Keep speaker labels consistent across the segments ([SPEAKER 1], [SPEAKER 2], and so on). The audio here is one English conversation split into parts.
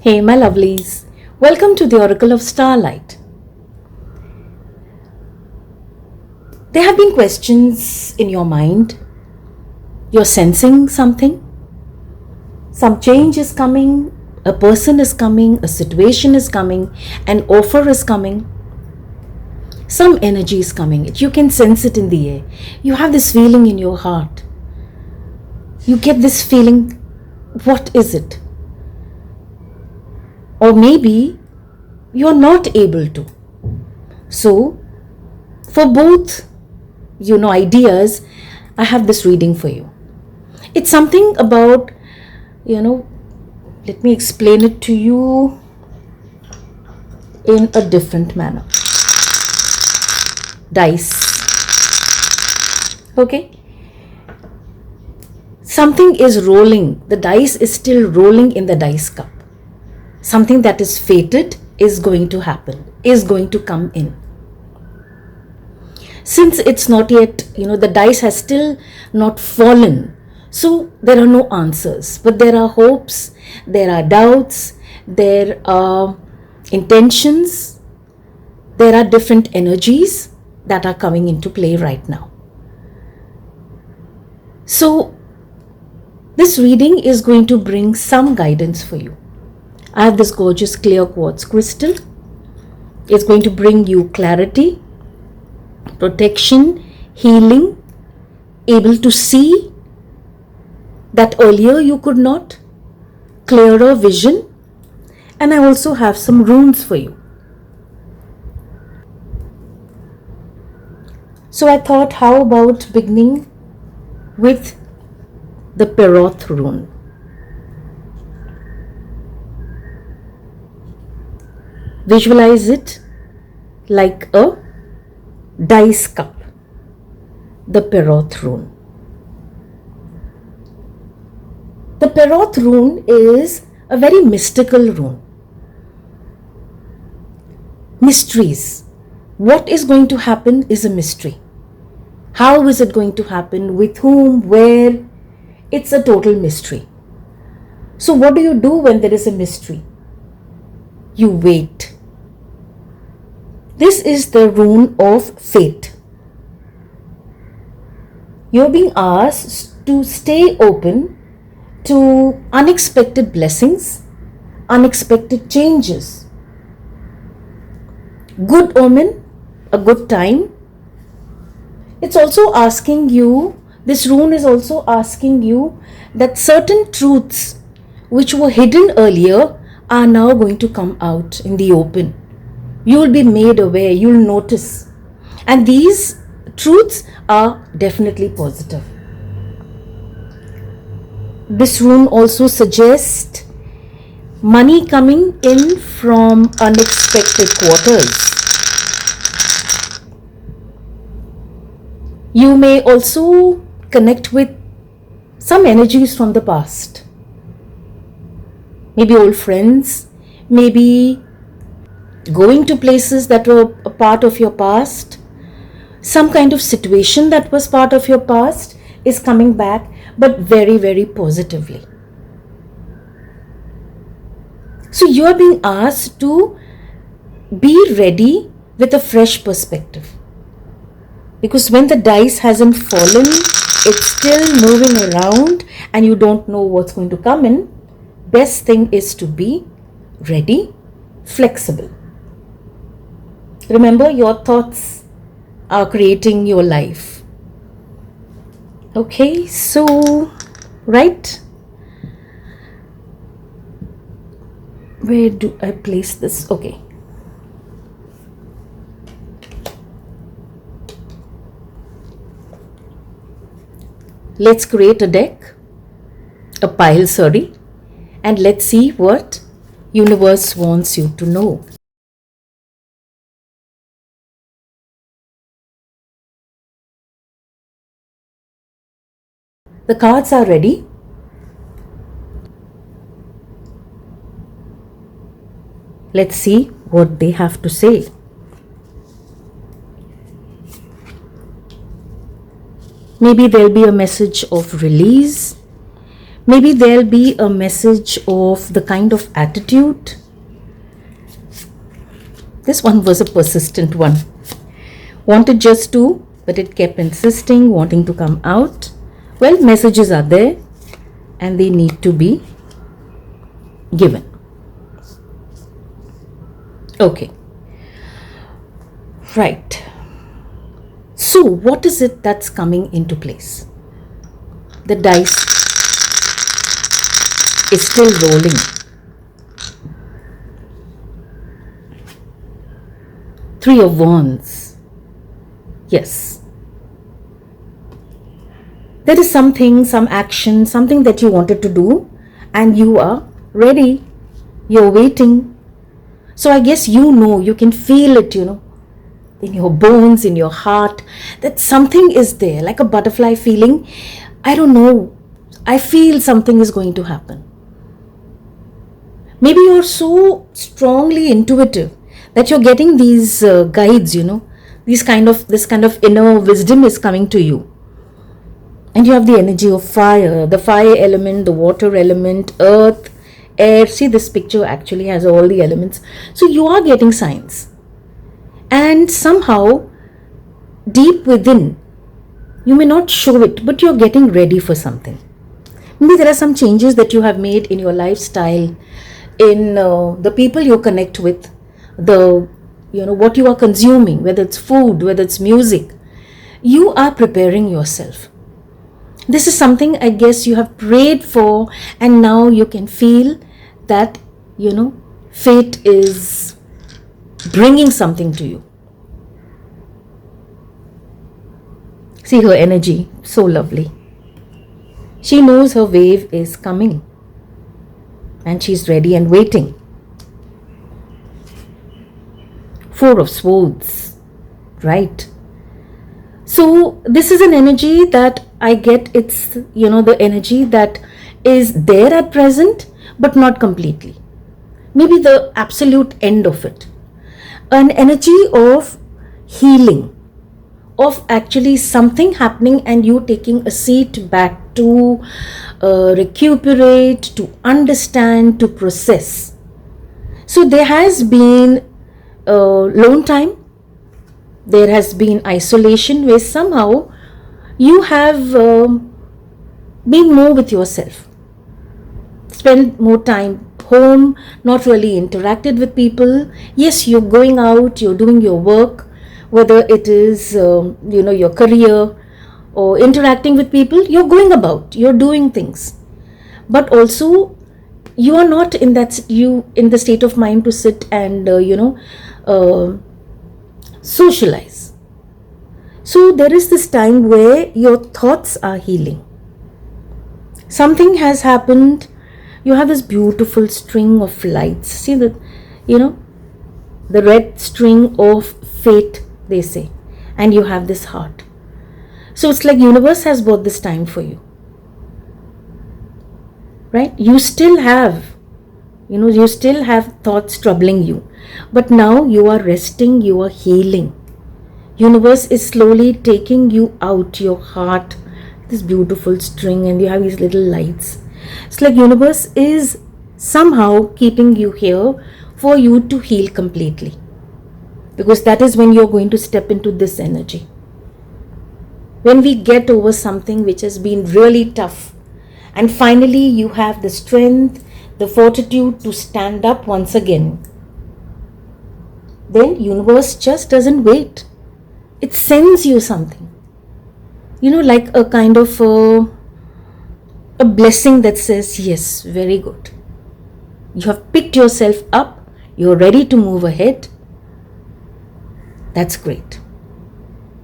[SPEAKER 1] Hey, my lovelies. Welcome to the Oracle of Starlight. There have been questions in your mind. You're sensing something. Some change is coming. A person is coming. A situation is coming. An offer is coming. Some energy is coming. You can sense it in the air. You have this feeling in your heart. You get this feeling. What is it? Or maybe you're not able to. So, for both, ideas, I have this reading for you. It's something about, let me explain it to you in a different manner. Dice. Okay? Something is rolling. The dice is still rolling in the dice cup. Something that is fated is going to happen, is going to come in. Since it's not yet, the dice has still not fallen, so there are no answers. But there are hopes, there are doubts, there are intentions, there are different energies that are coming into play right now. So, this reading is going to bring some guidance for you. I have this gorgeous clear quartz crystal. It's going to bring you clarity, protection, healing, able to see that earlier you could not, clearer vision. And I also have some runes for you. So I thought, how about beginning with the Peroth rune? Visualize it like a dice cup, the Peroth rune. The Peroth rune is a very mystical rune. Mysteries. What is going to happen is a mystery. How is it going to happen? With whom? Where? It's a total mystery. So what do you do when there is a mystery? You wait. This is the rune of fate. You're being asked to stay open to unexpected blessings, unexpected changes. Good omen, a good time. It's also asking you, this rune is also asking you that certain truths which were hidden earlier are now going to come out in the open. You will be made aware, you will notice. And these truths are definitely positive. This rune also suggests money coming in from unexpected quarters. You may also connect with some energies from the past. Maybe old friends, maybe going to places that were a part of your past. Some kind of situation that was part of your past is coming back, but very, very positively. So you are being asked to be ready with a fresh perspective. Because when the dice hasn't fallen, it's still moving around and you don't know what's going to come in. Best thing is to be ready, flexible. Remember, your thoughts are creating your life. Okay, so, right. Where do I place this? Okay. Let's create a deck, a pile, and let's see what universe wants you to know. The cards are ready. Let's see what they have to say. Maybe there'll be a message of release. Maybe there'll be a message of the kind of attitude. This one was a persistent one. Wanted just to, but it kept insisting, wanting to come out. Well, messages are there and they need to be given. Okay. Right. So, what is it that's coming into place? The dice is still rolling. Three of Wands. Yes. There is something, some action, something that you wanted to do and you are ready. You're waiting. So I guess you can feel it, in your bones, in your heart, that something is there, like a butterfly feeling. I don't know. I feel something is going to happen. Maybe you're so strongly intuitive that you're getting these guides, this kind of inner wisdom is coming to you. And you have the energy of fire, the fire element, the water element, earth, air. See, this picture actually has all the elements. So you are getting signs. And somehow, deep within, you may not show it, but you're getting ready for something. Maybe there are some changes that you have made in your lifestyle, in the people you connect with, what you are consuming, whether it's food, whether it's music. You are preparing yourself. This is something I guess you have prayed for, and now you can feel that, fate is bringing something to you. See her energy, so lovely. She knows her wave is coming and she's ready and waiting. Four of Swords, right? So this is an energy that I get, it's, the energy that is there at present, but not completely. Maybe the absolute end of it. An energy of healing, of actually something happening and you taking a seat back to recuperate, to understand, to process. So there has been lone time. There has been isolation where somehow you have been more with yourself. Spend more time home, not really interacted with people. Yes, you're going out, you're doing your work, whether it is, your career or interacting with people, you're going about, you're doing things. But also, you are not in the state of mind to sit and, socialize. So there is this time where your thoughts are healing. Something has happened. You have this beautiful string of lights. See the red string of fate, they say. And you have this heart. So it's like universe has brought this time for you. Right? You still have thoughts troubling you. But now you are resting, you are healing. Universe is slowly taking you out, your heart, this beautiful string, and you have these little lights. It's like universe is somehow keeping you here for you to heal completely. Because that is when you're going to step into this energy. When we get over something which has been really tough, and finally you have the strength, the fortitude to stand up once again, then universe just doesn't wait. It sends you something. Like a kind of a blessing that says, yes, very good. You have picked yourself up. You're ready to move ahead. That's great.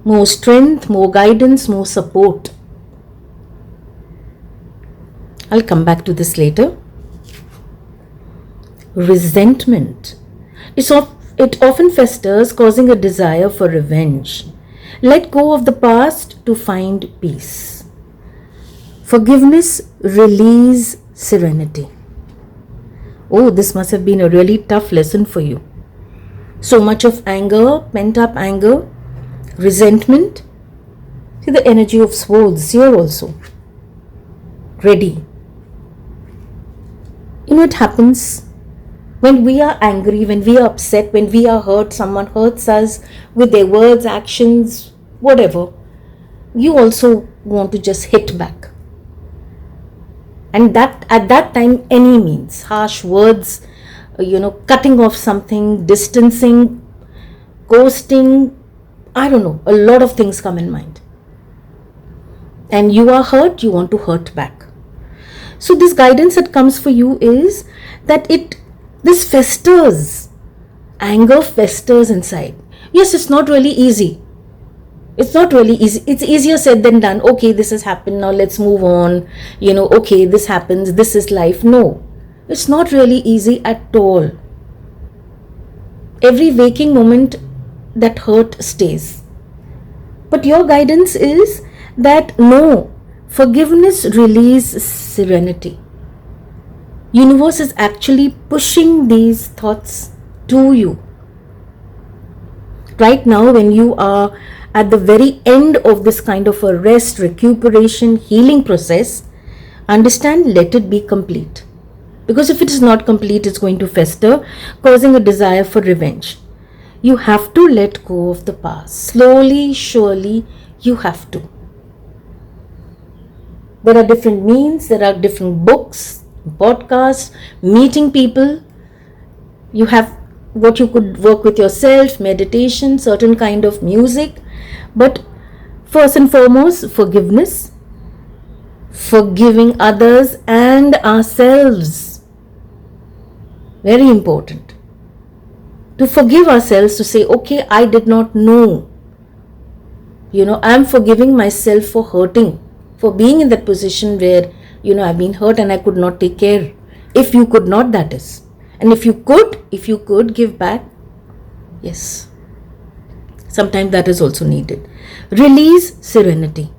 [SPEAKER 1] More strength, more guidance, more support. I'll come back to this later. Resentment. It often festers, causing a desire for revenge. Let go of the past to find peace. Forgiveness, release, serenity. Oh, this must have been a really tough lesson for you. So much of anger, pent up anger, resentment. See the energy of swords here also. Ready. It happens when we are angry, when we are upset, when we are hurt, someone hurts us with their words, actions, whatever. You also want to just hit back. And that at that time, any means, harsh words, cutting off something, distancing, ghosting, I don't know, a lot of things come in mind. And you are hurt, you want to hurt back. So this guidance that comes for you is that this festers, anger festers inside. Yes, it's not really easy. It's not really easy. It's easier said than done. Okay, this has happened. Now let's move on. Okay, this happens. This is life. No, it's not really easy at all. Every waking moment, that hurt stays. But your guidance is that no, forgiveness releases serenity. Universe is actually pushing these thoughts to you. Right now, when you are at the very end of this kind of a rest, recuperation, healing process, understand, let it be complete. Because if it is not complete, it's going to fester, causing a desire for revenge. You have to let go of the past. Slowly, surely, you have to. There are different means, there are different books, podcasts, meeting people. You have what you could work with yourself, meditation, certain kind of music. But first and foremost, forgiveness, forgiving others and ourselves. Very important. To forgive ourselves, to say, okay, I did not know. I'm forgiving myself for hurting, for being in that position where, I've been hurt and I could not take care. If you could not, that is. And if you could give back, yes. Sometimes that is also needed. Release serenity.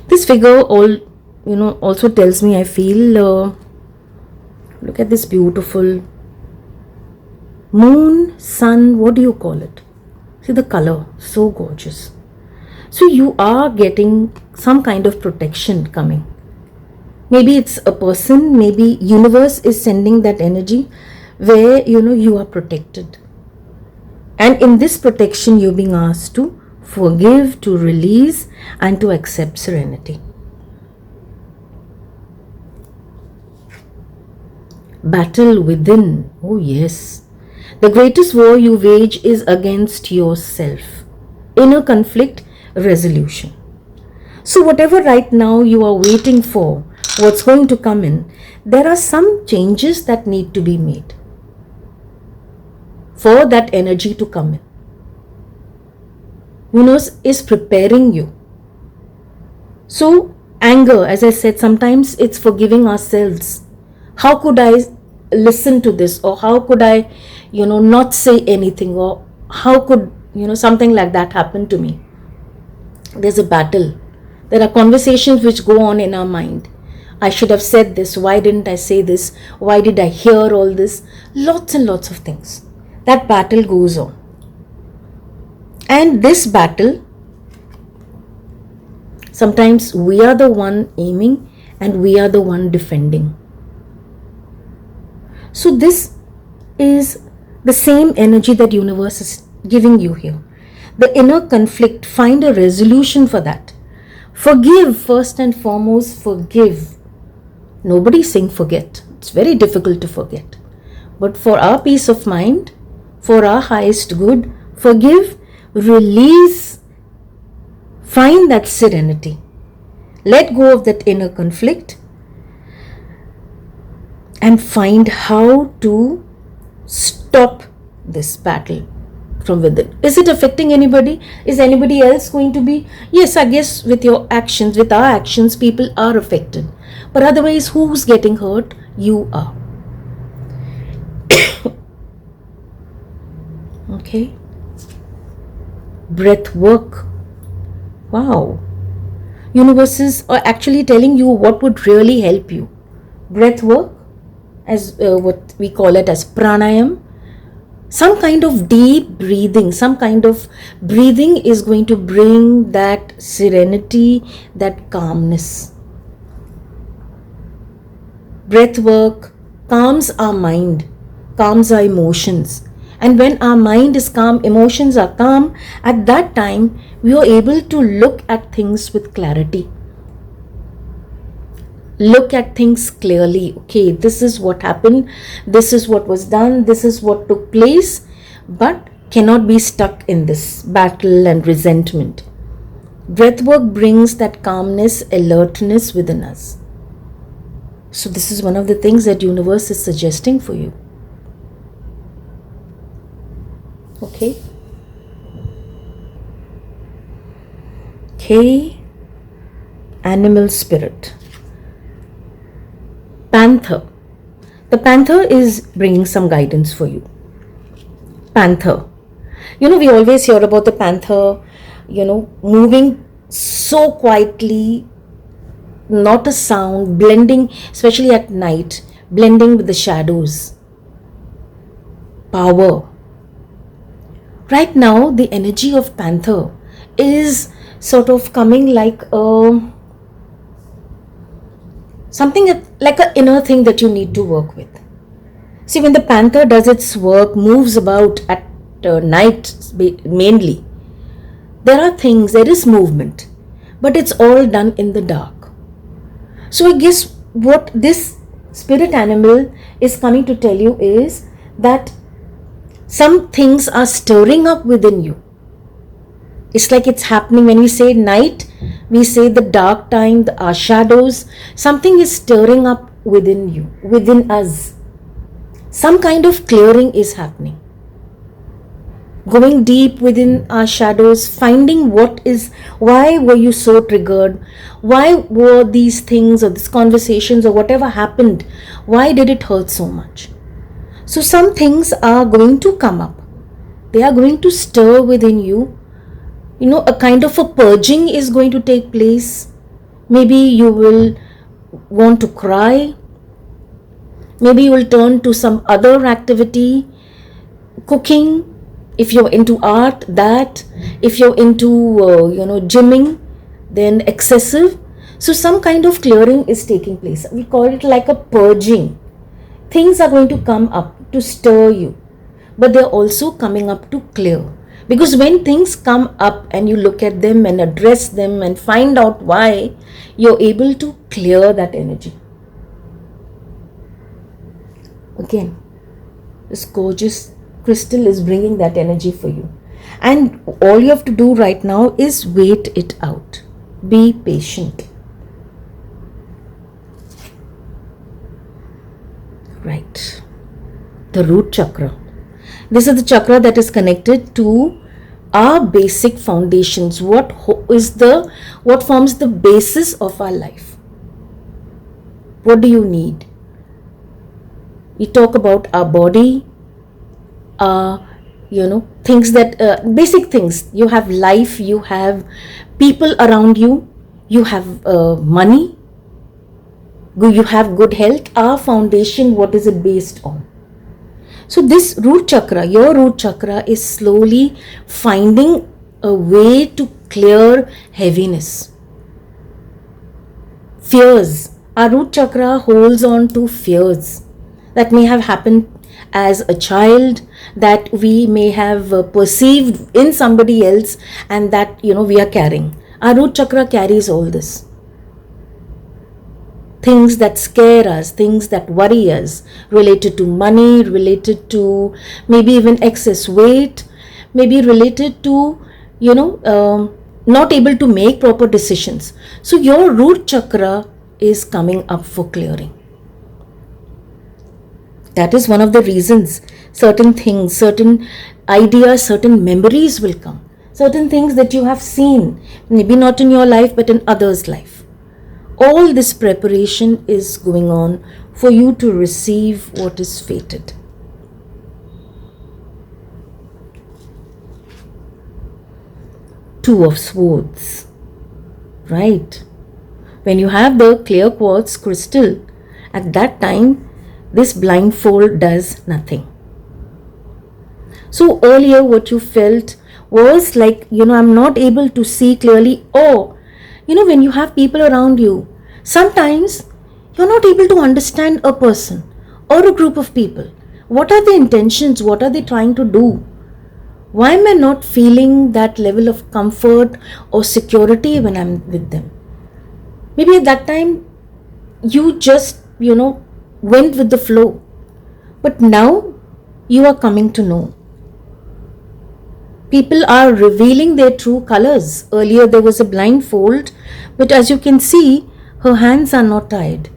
[SPEAKER 1] This figure also tells me, I feel, look at this beautiful moon, sun, what do you call it? See the color, so gorgeous. So you are getting some kind of protection coming. Maybe it's a person, maybe universe is sending that energy where, you are protected. And in this protection, you're being asked to forgive, to release, and to accept serenity. Battle within. Oh yes. The greatest war you wage is against yourself. Inner conflict resolution. So whatever right now you are waiting for, what's going to come in, there are some changes that need to be made for that energy to come in. Universe is preparing you. So anger, as I said, sometimes it's forgiving ourselves. How could I listen to this? Or how could I, not say anything? Or how could, something like that happen to me? There's a battle. There are conversations which go on in our mind. I should have said this. Why didn't I say this? Why did I hear all this? Lots and lots of things. That battle goes on. And this battle, sometimes we are the one aiming and we are the one defending. So this is the same energy that universe is giving you here. The inner conflict, find a resolution for that. Forgive, first and foremost, forgive. Nobody is saying forget. It's very difficult to forget. But for our peace of mind, for our highest good, forgive, release, find that serenity. Let go of that inner conflict and find how to stop this battle from within. Is it affecting anybody? Is anybody else going to be? Yes, I guess with your actions, with our actions, people are affected. But otherwise, who's getting hurt? You are. Okay. Breath work. Wow. Universes are actually telling you what would really help you. Breath work, as what we call it as pranayam. Some kind of deep breathing, some kind of breathing is going to bring that serenity, that calmness. Breath work calms our mind, calms our emotions. And when our mind is calm, emotions are calm, at that time we are able to look at things with clarity. Look at things clearly. Okay, this is what happened, this is what was done, this is what took place, but cannot be stuck in this battle and resentment. Breathwork brings that calmness, alertness within us. So this is one of the things that universe is suggesting for you. Okay. Okay. Animal spirit. Panther. The panther is bringing some guidance for you. Panther. We always hear about the panther, moving so quietly, not a sound, blending, especially at night, blending with the shadows. Power. Right now, the energy of panther is sort of coming like something like an inner thing that you need to work with. See, when the panther does its work, moves about at night mainly, there is movement, but it's all done in the dark. So I guess what this spirit animal is coming to tell you is that some things are stirring up within you. It's like it's happening. When we say night, we say the dark time, our shadows. Something is stirring up within you, within us. Some kind of clearing is happening. Going deep within our shadows, finding why were you so triggered? Why were these things or these conversations or whatever happened? Why did it hurt so much? So some things are going to come up. They are going to stir within you. A kind of a purging is going to take place. Maybe you will want to cry. Maybe you will turn to some other activity, cooking. If you're into art, that. If you're into, gymming, then excessive. So some kind of clearing is taking place. We call it like a purging. Things are going to come up to stir you, but they're also coming up to clear. Because when things come up and you look at them and address them and find out why, you're able to clear that energy. Again, this gorgeous crystal is bringing that energy for you. And all you have to do right now is wait it out. Be patient. Right. The root chakra. This is the chakra that is connected to our basic foundations. What forms the basis of our life? What do you need? We talk about our body, things that, basic things. You have life, you have people around you, you have money, you have good health. Our foundation, what is it based on? So this root chakra, your root chakra, is slowly finding a way to clear heaviness. Fears. Our root chakra holds on to fears that may have happened as a child, that we may have perceived in somebody else, and that we are carrying. Our root chakra carries all this. Things that scare us, things that worry us, related to money, related to maybe even excess weight, maybe related to not able to make proper decisions. So your root chakra is coming up for clearing. That is one of the reasons certain things, certain ideas, certain memories will come. Certain things that you have seen, maybe not in your life but in others' life. All this preparation is going on for you to receive what is fated. Two of Swords. Right. When you have the clear quartz crystal, at that time, this blindfold does nothing. So earlier what you felt was like, I'm not able to see clearly. Or, when you have people around you, sometimes You're not able to understand a person or a group of people. What are their intentions? What are they trying to do? Why am I not feeling that level of comfort or security when I'm with them? Maybe at that time you just, went with the flow. But now you are coming to know. People are revealing their true colors. Earlier there was a blindfold, but as you can see, her hands are not tied.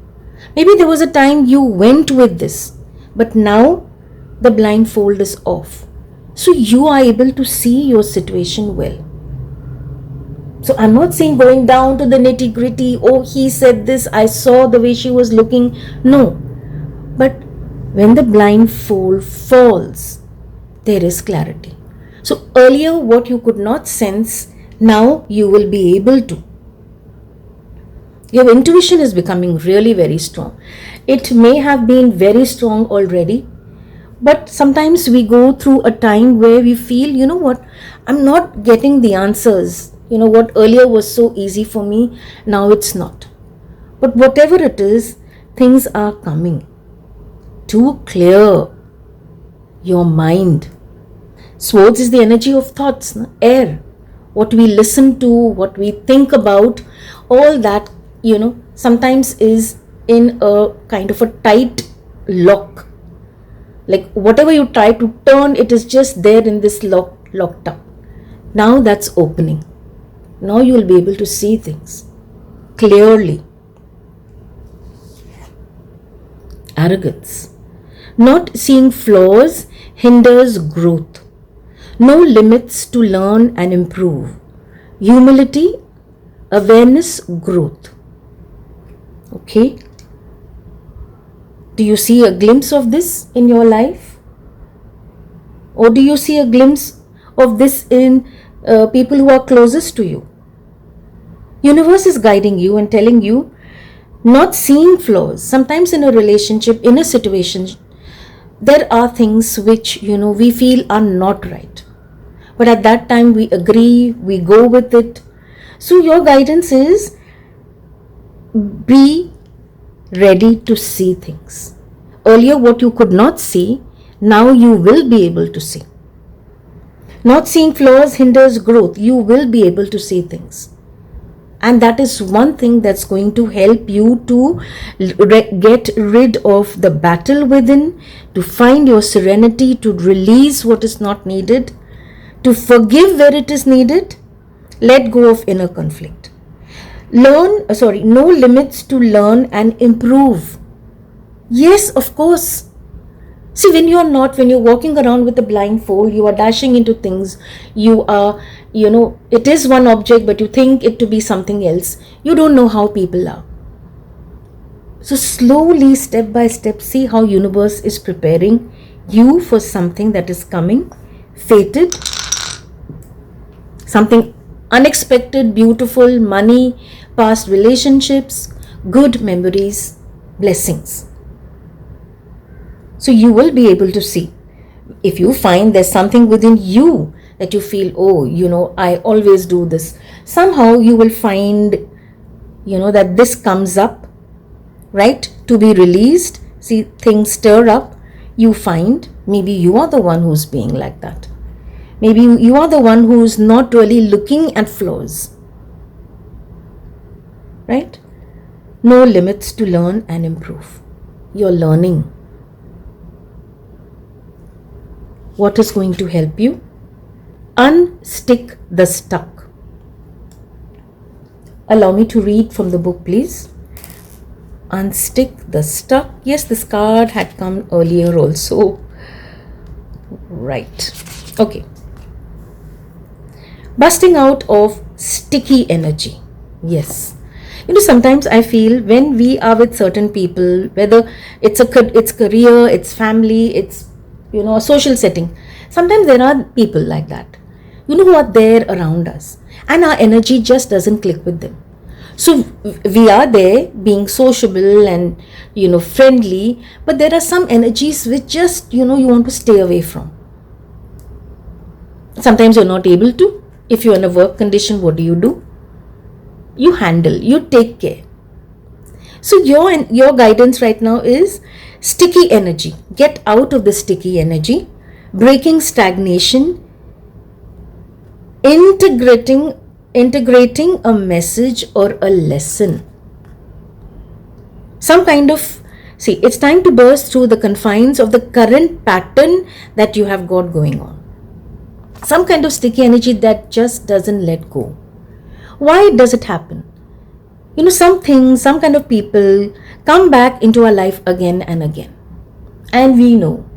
[SPEAKER 1] Maybe there was a time you went with this, but now the blindfold is off. So you are able to see your situation well. So I'm not saying going down to the nitty gritty, oh, he said this, I saw the way she was looking. No. But when the blindfold falls, there is clarity. So earlier what you could not sense, now you will be able to. Your intuition is becoming really very strong. It may have been very strong already, but sometimes we go through a time where we feel, you know what, I'm not getting the answers. What earlier was so easy for me, now it's not. But whatever it is, things are coming to clear your mind. Swords is the energy of thoughts, air. What we listen to, what we think about, all that, sometimes is in a kind of a tight lock. Like whatever you try to turn, it is just there in this locked up. Now that's opening. Now you will be able to see things clearly. Arrogance. Not seeing flaws hinders growth. No limits to learn and improve. Humility, awareness, growth. Okay? Do you see a glimpse of this in your life? Or do you see a glimpse of this in people who are closest to you? Universe is guiding you and telling you, not seeing flaws. Sometimes in a relationship, in a situation, there are things which, we feel are not right. But at that time we agree, we go with it. So your guidance is, be ready to see things. Earlier what you could not see, now you will be able to see. Not seeing flaws hinders growth. You will be able to see things. And that is one thing that's going to help you to get rid of the battle within, to find your serenity, to release what is not needed, to forgive where it is needed, let go of inner conflict. No limits to learn and improve. Yes, of course. See, when you're walking around with a blindfold, you are dashing into things, you are, it is one object, but you think it to be something else. You don't know how people are. So slowly, step by step, see how universe is preparing you for something that is coming, fated, something unexpected, beautiful, money, past relationships, good memories, blessings. So you will be able to see. If you find there's something within you that you feel, I always do this. Somehow you will find, that this comes up, right? To be released. See, things stir up. You find maybe you are the one who's being like that. Maybe you are the one who's not really looking at flaws. Right? No limits to learn and improve. You're learning. What is going to help you? Unstick the stuck. Allow me to read from the book, please. Unstick the stuck. Yes, this card had come earlier also. Right. Okay. Busting out of sticky energy. Yes. Sometimes I feel when we are with certain people, whether it's career, it's family, it's a social setting, sometimes there are people like that, who are there around us, and our energy just doesn't click with them. So we are there being sociable and friendly, but there are some energies which just you want to stay away from. Sometimes you're not able to. If you're in a work condition, what do? You handle, you take care. So your guidance right now is sticky energy. Get out of the sticky energy, breaking stagnation, integrating a message or a lesson. Some kind of, see, it's time to burst through the confines of the current pattern that you have got going on. Some kind of sticky energy that just doesn't let go. Why does it happen? Some things, some kind of people come back into our life again and again. And we know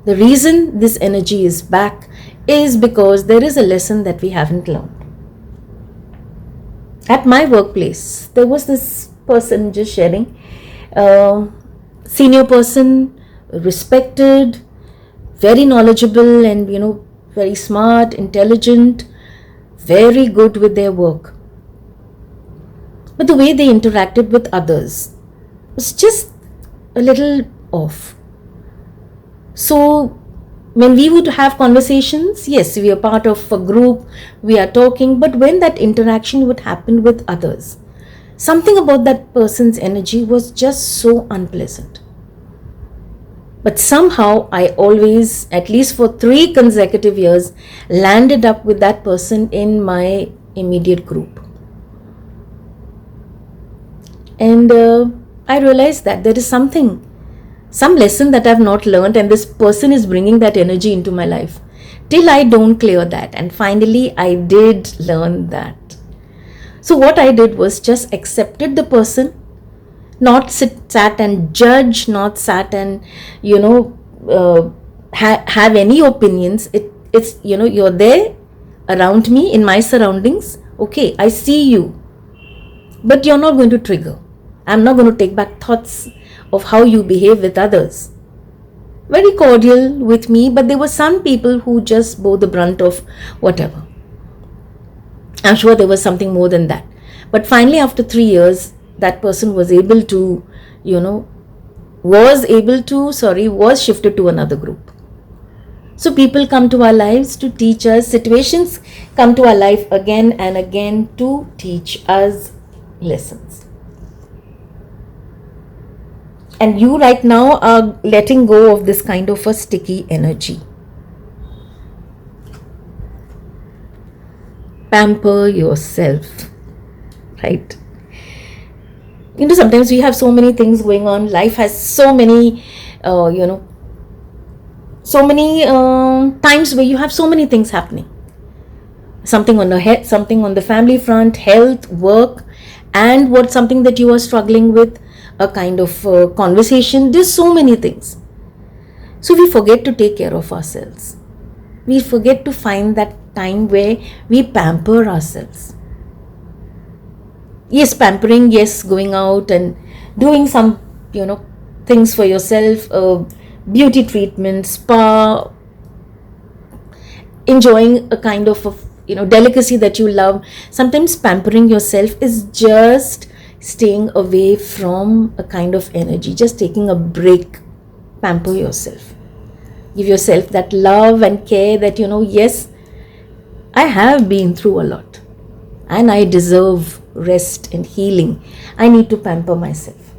[SPEAKER 1] the reason this energy is back is because there is a lesson that we haven't learned. At my workplace, there was this person, just sharing, senior person, respected, very knowledgeable, and very smart, intelligent, very good with their work. But the way they interacted with others was just a little off. So when we would have conversations, yes, we are part of a group, we are talking, but when that interaction would happen with others, something about that person's energy was just so unpleasant. But somehow I always, at least for 3 consecutive years, landed up with that person in my immediate group. And I realized that there is some lesson that I've not learned, and this person is bringing that energy into my life till I don't clear that. And finally I did learn that. So what I did was just accepted the person, not sat and judge, not sat and have any opinions. It's you're there around me in my surroundings. Okay, I see you, but you're not going to trigger. I'm not going to take back thoughts of how you behave with others. Very cordial with me, but there were some people who just bore the brunt of whatever. I'm sure there was something more than that. But finally, after 3 years, that person was shifted to another group. So people come to our lives to teach us, situations come to our life again and again to teach us lessons. And you right now are letting go of this kind of a sticky energy. Pamper yourself, right? Sometimes we have so many things going on. Life has so many, times where you have so many things happening. Something on the head, something on the family front, health, work, and something that you are struggling with, a kind of conversation. There's so many things. So we forget to take care of ourselves. We forget to find that time where we pamper ourselves. Yes, pampering, yes, going out and doing some, things for yourself, beauty treatment, spa, enjoying a kind of delicacy that you love. Sometimes pampering yourself is just staying away from a kind of energy, just taking a break. Pamper yourself. Give yourself that love and care that, yes, I have been through a lot and I deserve rest and healing. I need to pamper myself.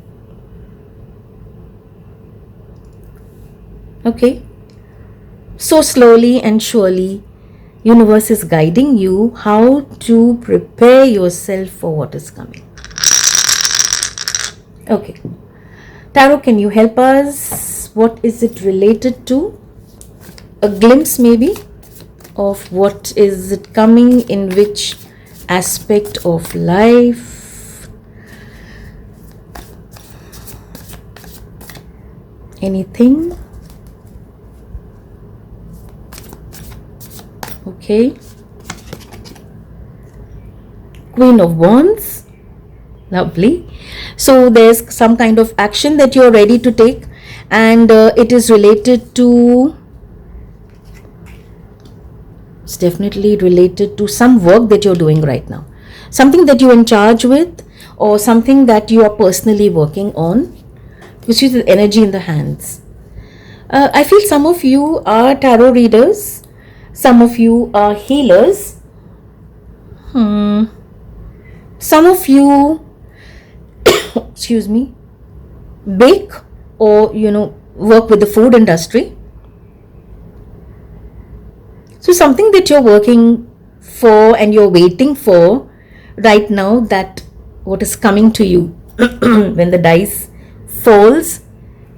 [SPEAKER 1] Okay? So slowly and surely, universe is guiding you how to prepare yourself for what is coming. Okay. Tarot, can you help us? What is it related to? A glimpse maybe of what is it coming in which aspect of life? Anything? Okay. Queen of Wands. Lovely. So there's some kind of action that you're ready to take, and it is related to, it's definitely related to some work that you're doing right now, something that you're in charge with, or something that you are personally working on, which is the energy in the hands. I feel some of you are tarot readers, some of you are healers, some of you excuse me, bake or, work with the food industry. So something that you're working for and you're waiting for right now, that what is coming to you when the dice falls,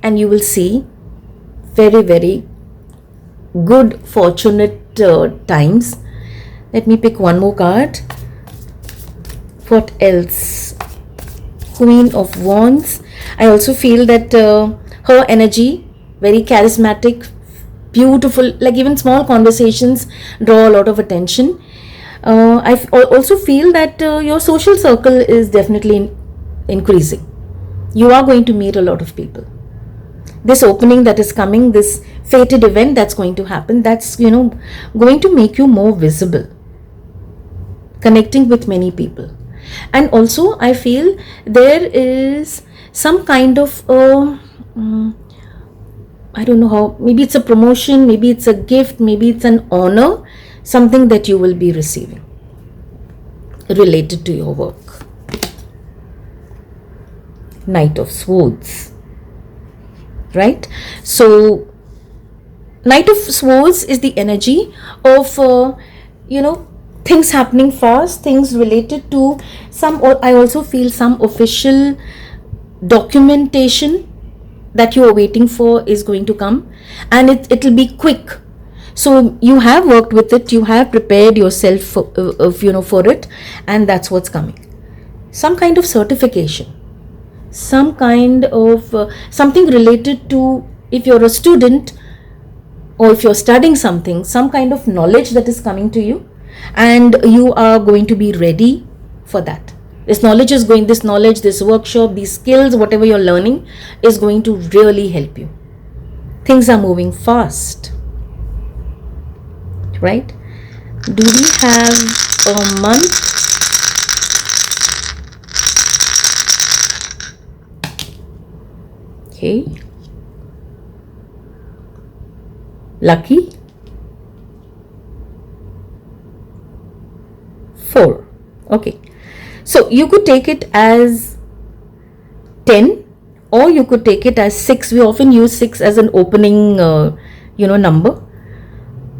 [SPEAKER 1] and you will see very, very good, fortunate times. Let me pick one more card. What else? Queen of Wands. I also feel that her energy, very charismatic, beautiful, like even small conversations draw a lot of attention. I also feel that your social circle is definitely increasing. You are going to meet a lot of people. This opening that is coming, this fated event that's going to happen, that's, going to make you more visible, connecting with many people. And also I feel there is some kind of I don't know how, maybe it's a promotion, maybe it's a gift, maybe it's an honor, something that you will be receiving related to your work. Knight of Swords, right? So Knight of Swords is the energy of things happening fast, things related to some, or I also feel some official documentation that you are waiting for is going to come, and it'll be quick. So you have worked with it, you have prepared yourself for it, and that's what's coming. Some kind of certification, some kind of something related to, if you're a student or if you're studying something, some kind of knowledge that is coming to you, and you are going to be ready for that. This knowledge, this workshop, these skills, whatever you're learning is going to really help you. Things are moving fast, right? Do we have a month? Okay. Lucky. 4. Okay. So you could take it as 10, or you could take it as 6. We often use 6 as an opening, number.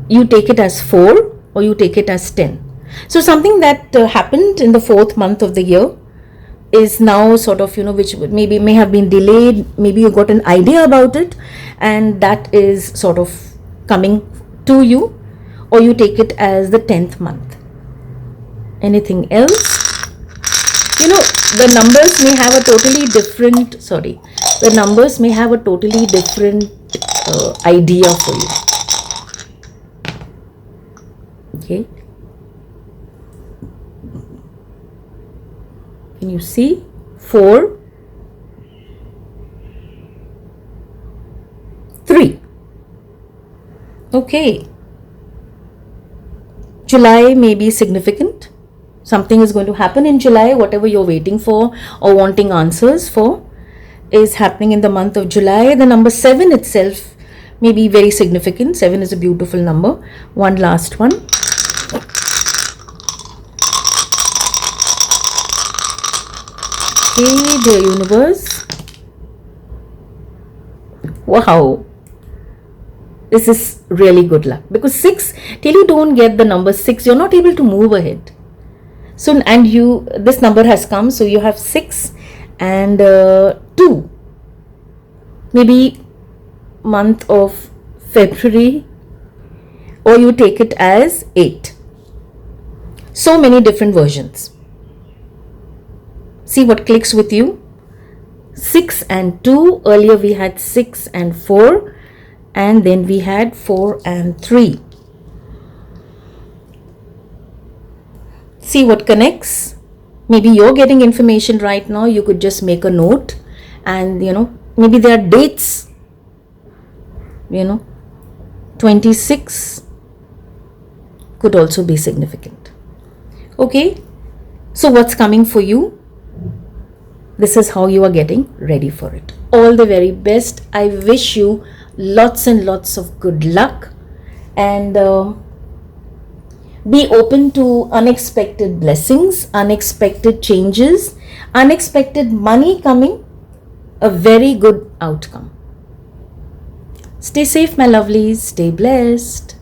[SPEAKER 1] You take it as 4, or you take it as 10. So something that happened in the 4th month of the year is now sort of, which maybe may have been delayed. Maybe you got an idea about it, and that is sort of coming to you, or you take it as the 10th month. Anything else? The numbers may have a totally different, idea for you. Okay. Can you see? 4, 3. Okay. July may be significant. Something is going to happen in July. Whatever you're waiting for or wanting answers for is happening in the month of July. The number 7 itself may be very significant. 7 is a beautiful number. One last one. Okay, dear universe. Wow. This is really good luck, because 6, till you don't get the number 6, you're not able to move ahead. So, and this number has come, so you have 6 and 2. Maybe month of February, or you take it as 8. So many different versions. See what clicks with you. 6 and 2. Earlier we had 6 and 4, and then we had 4 and 3. See what connects. Maybe you're getting information right now. You could just make a note, and maybe there are dates. 26 could also be significant. Okay, so what's coming for you? This is how you are getting ready for it. All the very best. I wish you lots and lots of good luck, and Be open to unexpected blessings, unexpected changes, unexpected money coming, a very good outcome. Stay safe, my lovelies. Stay blessed.